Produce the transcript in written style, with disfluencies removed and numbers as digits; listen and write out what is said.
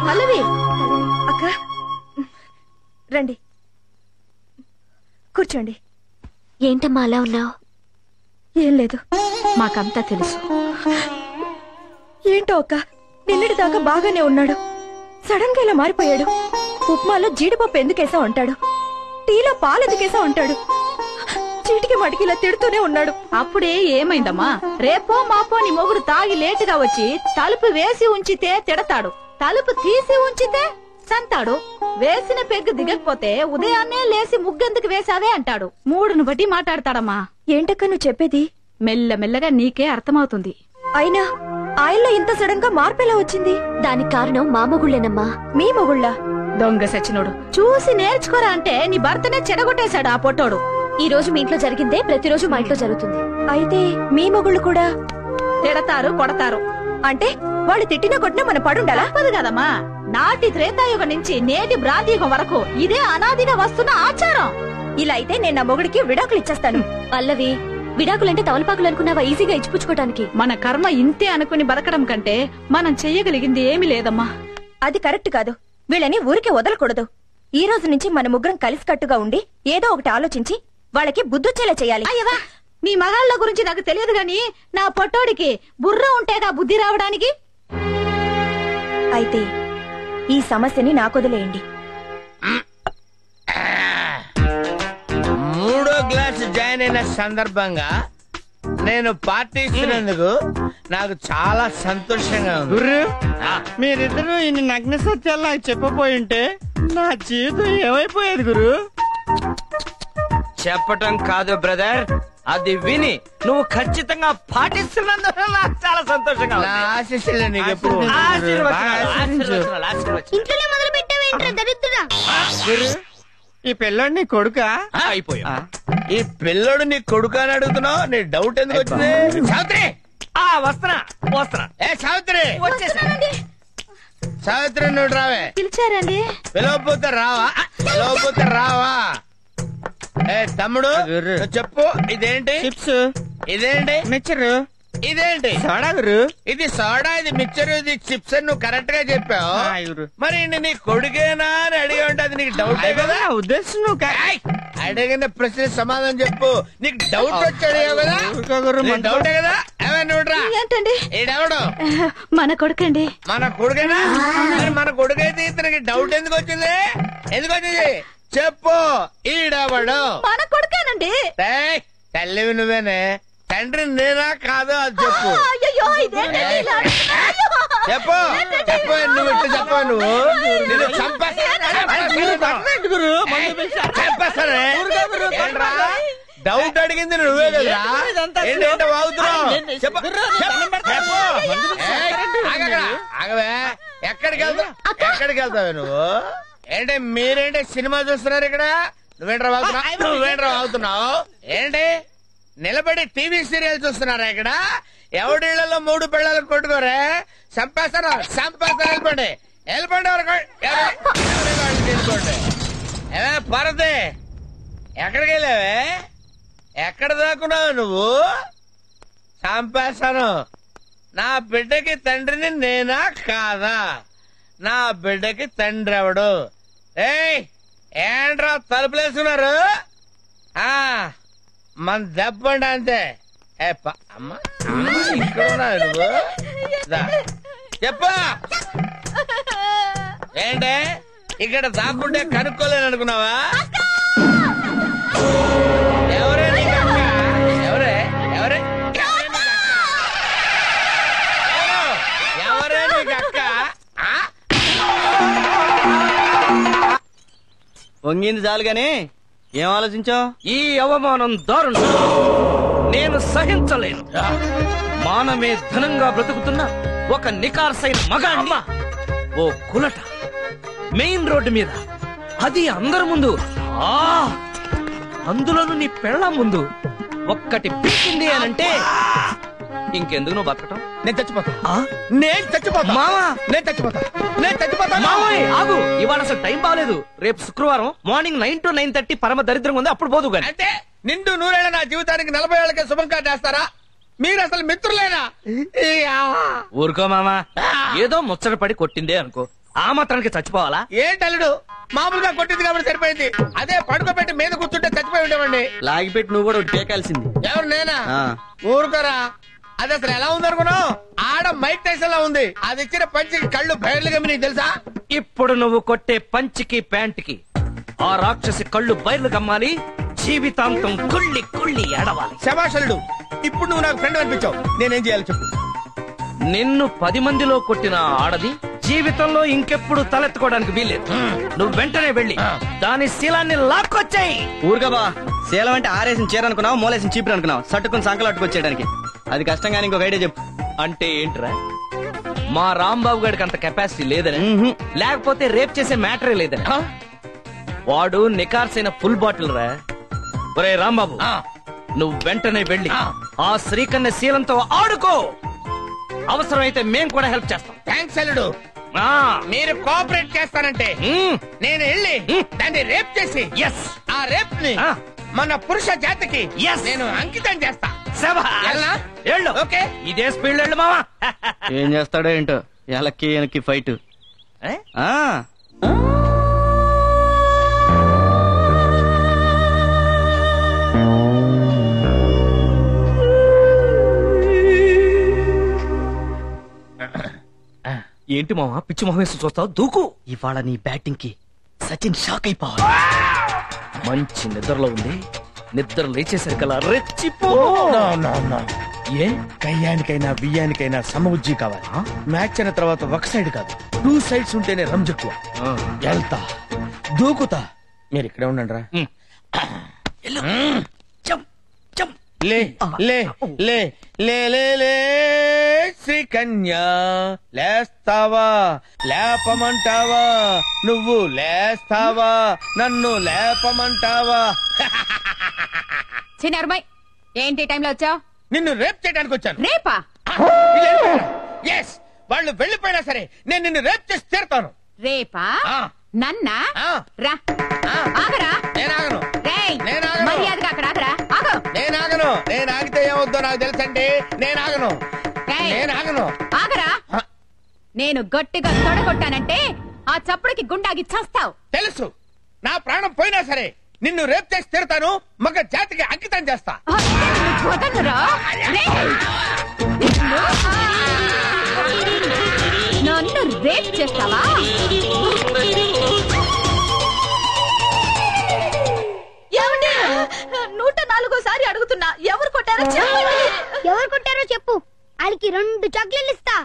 పల్లవి అక్క రండి కూర్చోండి. ఏంటమ్మా అలా ఉన్నావు? ఏం లేదు, మాకంతా తెలుసు. ఏంటో అక్క, నిన్నటి దాకా బాగానే ఉన్నాడు, సడన్ గా ఇలా మారిపోయాడు. ఉప్మాలో జీడిపప్పు ఎందుకేసా ఉంటాడు, టీలో పాలు ఎందుకేసా ఉంటాడు, చీటికి మడికి ఇలా తిడుతూనే ఉన్నాడు. అప్పుడే ఏమైందమ్మా? రేపో మాపో నీ మొగుడు తాగి లేటుగా వచ్చి తలుపు వేసి ఉంచితే తిడతాడు, తలుపు తీసి ఉంచితే సంతాడు. వేసిన పెగ్గు దిగకపోతే ఉదయాన్నే లేసి ముగ్గెందుకు వేసావే అంటాడు. మూడును బట్టి మాట్లాడతాడమ్మా. ఏంటక్క నువ్వు చెప్పేది? మెల్లమెల్లగా నీకే అర్థమవుతుంది. అయినా ఆయనలో ఇంత సడన్ గా మార్పు ఎలా వచ్చింది? దానికి కారణం మా మొగుళ్ళేనమ్మా. మీ మొగుళ్ళ? దొంగ సచ్చినోడు, చూసి నేర్చుకోరా అంటే నీ భర్తనే చెడగొట్టేశాడు ఆ పొట్టోడు. ఈ రోజు మీ ఇంట్లో జరిగిందే ప్రతిరోజు మా ఇంట్లో జరుగుతుంది. అయితే మీ మొగుళ్ళు కూడా తిడతారు, కొడతారు. అంటే వాళ్ళు తిట్టినా కొట్టినా మన పడుండాలా? తప్పదు కదమ్మా. నాటి త్రేతాయుగం నుంచి నేటి బ్రాంతియుగం వరకు ఇదే అనాదిగా వస్తున్న ఆచారం. ఇలా అయితే నేను నా మొగుడికి విడాకులు ఇచ్చేస్తాను. పల్లవి, విడాకులంటే తవలపాకులు అనుకున్నావా ఈజీగా ఇచ్చిపుచ్చుకోవడానికి? మన కర్మ ఇంతే అనుకుని బతకడం కంటే మనం చెయ్యగలిగింది ఏమీ లేదమ్మా. అది కరెక్ట్ కాదు. వీళ్ళని ఊరికే వదలకూడదు. ఈ రోజు నుంచి మన ముగ్గురం కలిసికట్టుగా ఉండి ఏదో ఒకటి ఆలోచించి వాళ్ళకి బుద్ధొచ్చేలా చేయాలి. అయ్యవా, నీ మగాళ్ళ గురించి నాకు తెలియదు గాని నా పొట్టోడికి బుర్ర ఉంటేగా బుద్ధి రావడానికి. అయితే ఈ సమస్యని నాకొదిలేయండి. మూడో క్లాస్ జాయిన్ అయిన సందర్భంగా నేను పార్టీ ఇస్తున్నందుకు నాకు చాలా సంతోషంగా ఉంది. గుర్రు, మీరిద్దరూ ఇన్ని నగ్న సత్యాలు నాకు చెప్పబోయింటే నా జీవితం ఏమైపోయేది గురు? చెప్పటం కాదు బ్రదర్, అది విని నువ్వు ఖచ్చితంగా పాటిస్తున్నందుకు నాకు చాలా సంతోషంగా ఉంది. ఆశీస్సులు నీకు ఎప్పుడు ఈ పిల్లోడు నీ కొడుకా? అయిపోయా. ఈ పిల్లడు నీ కొడుకు అని అడుగుతున్నావు, నీ డౌట్ ఎందుకు వచ్చింది? సావిత్రి, వస్తున్నా వస్తున్నా. ఏ సావిత్రి, సావిత్రి నువ్వు రావే. పిలిచారండి? పిలవపోతే రావా? పిలవపోతే రావా? ఏ తమ్ముడు చెప్పు, ఇదేంటి? చిప్స్. ఇదేంటి? మిక్చరు. ఇదేంటి? సోడా గురు. ఇది సోడా, ఇది మిక్చర్, ఇది చిప్స్ అని నువ్వు కరెక్ట్ గా చెప్పావు. మరి నీ కొడుకేనా అని అడిగి ఉంటే అది నీకు డౌట్ కదా? ఉద్దేశం నువ్వు అడిగిన ప్రశ్న సమాధానం చెప్పు. నీకు డౌట్ వచ్చి అడిగావు కదా? డౌటే కదా? ఏంటండి? ఈడెవడు? మన కొడుకండి. మన కొడుకేనా? మన కొడుకైతే ఇతనికి డౌట్ ఎందుకు వచ్చింది? ఎందుకు వచ్చింది చెప్పు. ఈడెవడు? మన కొడుకేనండి. తల్లివి నువ్వేనే, తండ్రి నేనా కాదు అది చెప్పు. చెప్పు చెప్పు, నువ్వు ఇట్లా చెప్పు. నువ్వు నేను డౌట్ అడిగింది నువ్వే కదరా? ఏంటంటే వాగుతున్నావు? ఆగవే, ఎక్కడికి వెళ్తావు? ఎక్కడికి వెళ్తావే నువ్వు? ఏంటి మీరేంటి సినిమా చూస్తున్నారు ఇక్కడ? నువ్వేంట్రా వాగుతున్నావు? నువ్వేంట్రా వాగుతున్నావు? ఏంటి నిలబడి టీవీ సీరియల్ చూస్తున్నారా ఇక్కడ? ఎవడిళ్లలో 3 పిల్లలు కొట్టుకోరే? చంపేస్తాను, చంపేస్తాను. వెళ్ళిపోండి, వెళ్ళిపోండి. తీసుకోండి. ఏమే పరదే, ఎక్కడికి వెళ్ళావే? ఎక్కడ దాక్కున్నావు నువ్వు? చంపేస్తాను. నా బిడ్డకి తండ్రిని నేనా కాదా? నా బిడ్డకి తండ్రి ఎవడు? ఏయ్ ఏంట్రా తలుపులేసుకున్నారు? మన దెబ్బండి అంతే. అమ్మ ఇక్కడ ఉన్నావు నువ్వు? చెప్పు. ఏంటే ఇక్కడ దాక్కుంటే కనుక్కోలేను అనుకున్నావా? ఎవరే నీకు అక్క? ఎవరే ఎవరే ఎవరే నీకు అక్క? వంగింది చాలుగానే ఏం ఆలోచించావు? ఈ అవమానం దారుణం, నేను సహించలేను. మానమే ధనంగా బ్రతుకుతున్న ఒక నికార్సైన మగాణ్ణి ఓ కులట మెయిన్ రోడ్డు మీద, అది అందరి ముందు, అందులోనూ నీ పెళ్ళ ముందు ఒక్కటి పీకింది అనంటే ఇంకెందుకు నువ్వు బతకటం? నేను చచ్చిపోతా. నేను చచ్చిపోతా మావా, నేను చచ్చిపోతా. నేను చచ్చిపోతా. మావయ్య ఆగు, ఇవాళ అసలు టైం బాగాలేదు. రేపు శుక్రవారం మార్నింగ్ 9 to 9:30 పరమ దరిద్రంగా ఉంది, అప్పుడు పోదు. కానీ అంటే నిండు 100 ఏళ్ల నా జీవితానికి 40 ఏళ్ళకే శుభం కాటేస్తారా? మీరు అసలు మిత్రులేనా? ఊరుకో మామా, ఏదో ముచ్చట పడి కొట్టిందే అనుకో, ఆ మాత్రానికి చచ్చిపోవాలా? ఏంటల్లుడు మామూలుగా కొట్టింది కాబట్టి సరిపోయింది. అదే పడుకోబెట్టి మీద కూర్చుంటే చచ్చిపోయి ఉండేవండి. లాగిపెట్టి నువ్వు కూడా టేకాల్సింది. ఎవరు నేనా? ఊరుకోరా. అది అసలు ఎలా ఉందనుకున్నావు? ఆడ మైక్ టైసన్ లా ఉంది. అది ఇచ్చిన పంచికి కళ్ళు బయర్లు గమ్మి, నీకు తెలుసా? ఇప్పుడు నువ్వు కొట్టే పంచికి ప్యాంట్కి ఆ రాక్షసి కళ్ళు బయలు కమ్మాలి, జీవితాంతం కుళ్ళి కుళ్ళి ఏడవాలి. శభాషలుడు, ఇప్పుడు నువ్వు నాకు ఫ్రెండ్ అనిపించావు. నేనేం చేయాలి చెప్పు? నిన్ను 10 మందిలో కొట్టిన ఆడది జీవితంలో ఇంకెప్పుడు తలెత్తుకోవడానికి వీల్లేదు. నువ్వు వెంటనే వెళ్ళి దాని శీలాన్ని లాక్కొచ్చాయి. ఊరుగా బా, శీలం అంటే ఆరేసిన చీర అనుకున్నావు, మూలేసిన చీపురు అనుకున్నావు, సట్టుకుని సంకలు అట్టుకొచ్చేయడానికి. అది కష్టం కానీ ఇంకొక ఐడియా చెప్పు. అంటే ఏంట్రా? మా రాంబాబు గారికి అంత కెపాసిటీ లేదని, లేకపోతే రేప్ చేసే మ్యాటరే లేదని? వాడు నికార్సైన ఫుల్ బాటిల్ రా. ఒరే రాంబాబు, నువ్వు వెంటనే వెళ్ళి ఆ శ్రీకన్య శీలంతో ఆడుకో. అవసరమైతే మేం కూడా హెల్ప్ చేస్తాం. థ్యాంక్స్ అల్లుడు. మీరు కోఆపరేట్ చేస్తానంటే నేను వెళ్ళి దాన్ని రేప్ చేసి ఆ రేప్ ని మన పురుష జాతికి నేను అంకితం చేస్తా. ఓకే, ఇదే స్పీడ్ వెళ్ళు మావా. ఏం చేస్తాడో ఏంటో, ఎలక్కి వెనక్కి ఫైట్. ఏంటి మావా పిచ్చి మొహం వేసి చూస్తావు? దూకు. ఇవాళ నీ బ్యాటింగ్ కి సచిన్ షాక్ అయిపోవాలి. మంచి నిద్రలో ఉంది, నిద్ర లేచేసరికల్లా రెచ్చిపో. ఏ కయ్యానికైనా బియ్యానికైనా సమబుజ్జి కావాలి. మ్యాచ్ అయిన తర్వాత ఒక సైడ్ కాదు, 2 సైడ్స్ ఉంటేనే రంజెక్కువ. వెళ్తా, దూకుతా. మీరు ఇక్కడే ఉండండి రా. లే లే లే లే లే లే శ్రీకన్యా, లేస్తావా లేపమంటావా? నువ్వు లేస్తావా నన్ను లేపమంటావా? చిన్నరుమై, ఏంటి టైంలో వచ్చావు? నిన్ను రేప్ చేయడానికి వచ్చాను. రేపా? ఎస్, వాళ్ళు వెళ్ళిపోయినా సరే నేను నిన్ను రేప్ చేసి తీరుతాను. రేపా? నన్నా? రా. ఆగరా. నేను ఆగను. మర్యాదగా అక్కడ ఆగరా. ఆగు. నేను ఆగను. నేను ఆగితే ఏమవుద్దో నాకు తెలుసండి. నేను ఆగను. నేను ఆగను. ఆగరా. నేను గట్టిగా తొడగొట్టానంటే ఆ చప్పుడుకి గుండాగి చస్తావు. తెలుసు. నా ప్రాణం పోయినా సరే నిన్ను రేప్ చేసి తీరుతాను. మగ జాతికి అంకితం చేస్తా. నన్ను రేప్ చేస్తావా? ఏమండి, 104సారి అడుగుతున్నా, ఎవరు కొట్టారో చెప్పండి. ఎవరు కొట్టారో చెప్పు, వాళ్ళకి 2 చాక్లెట్లు ఇస్తా.